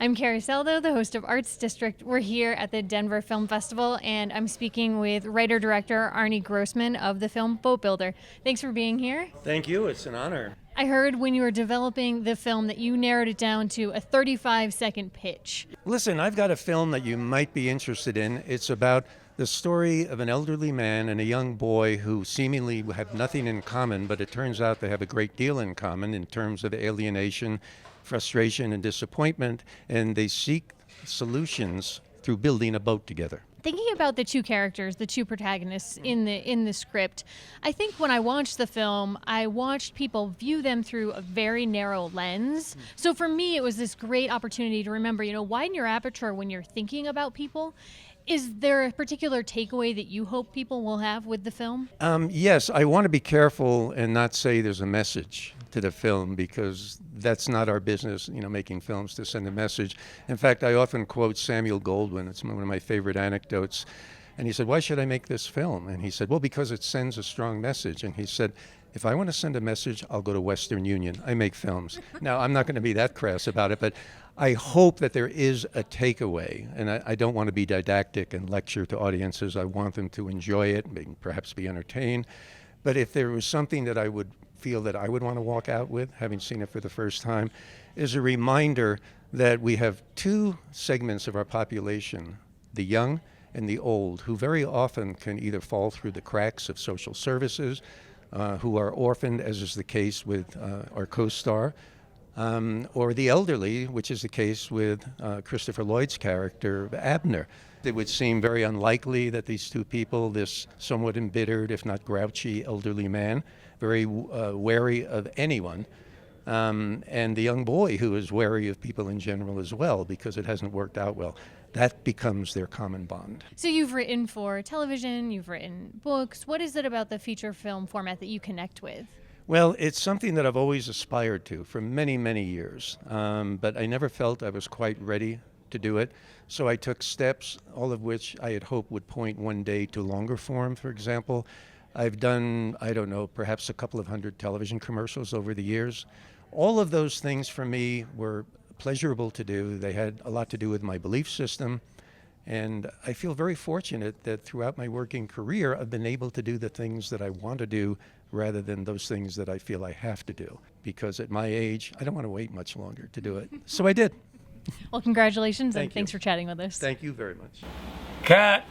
I'm Carrie Saldo, the host of Arts District. We're here at the Denver Film Festival, and I'm speaking with writer-director Arnie Grossman of the film Boat Builder. Thanks for being here. Thank you. It's an honor. I heard when you were developing the film that you narrowed it down to a 35-second pitch. Listen, I've got a film that you might be interested in. It's about the story of an elderly man and a young boy who seemingly have nothing in common, but it turns out they have a great deal in common in terms of alienation, frustration, and disappointment, and they seek solutions through building a boat together. Thinking about the two characters, the two protagonists in the script, I think when I watched the film, I watched people view them through a very narrow lens. So for me, it was this great opportunity to remember, widen your aperture when you're thinking about people. Is there a particular takeaway that you hope people will have with the film? Yes, I want to be careful and not say there's a message to the film, because that's not our business, making films to send a message. In fact, I often quote Samuel Goldwyn. It's one of my favorite anecdotes. And he said, "Why should I make this film?" And he said, "Well, because it sends a strong message." And he said, "If I want to send a message, I'll go to Western Union. I make films." Now, I'm not going to be that crass about it, but I hope that there is a takeaway. And I don't want to be didactic and lecture to audiences. I want them to enjoy it, and perhaps be entertained. But if there was something that I would feel that I would want to walk out with, having seen it for the first time, is a reminder that we have two segments of our population, the young and the old, who very often can either fall through the cracks of social services, who are orphaned, as is the case with our co-star, or the elderly, which is the case with Christopher Lloyd's character, Abner. It would seem very unlikely that these two people, this somewhat embittered, if not grouchy, elderly man, very wary of anyone, and the young boy who is wary of people in general as well, because it hasn't worked out well. That becomes their common bond. So you've written for television, you've written books. What is it about the feature film format that you connect with? Well, it's something that I've always aspired to for many, many years, but I never felt I was quite ready to do it. So I took steps, all of which I had hoped would point one day to longer form. For example, I've done, perhaps a couple of hundred television commercials over the years. All of those things for me were pleasurable to do. They had a lot to do with my belief system. And I feel very fortunate that throughout my working career, I've been able to do the things that I want to do rather than those things that I feel I have to do. Because at my age, I don't want to wait much longer to do it. So I did. Well, congratulations, and Thank you. thanks for chatting with us. Thank you very much. Cut!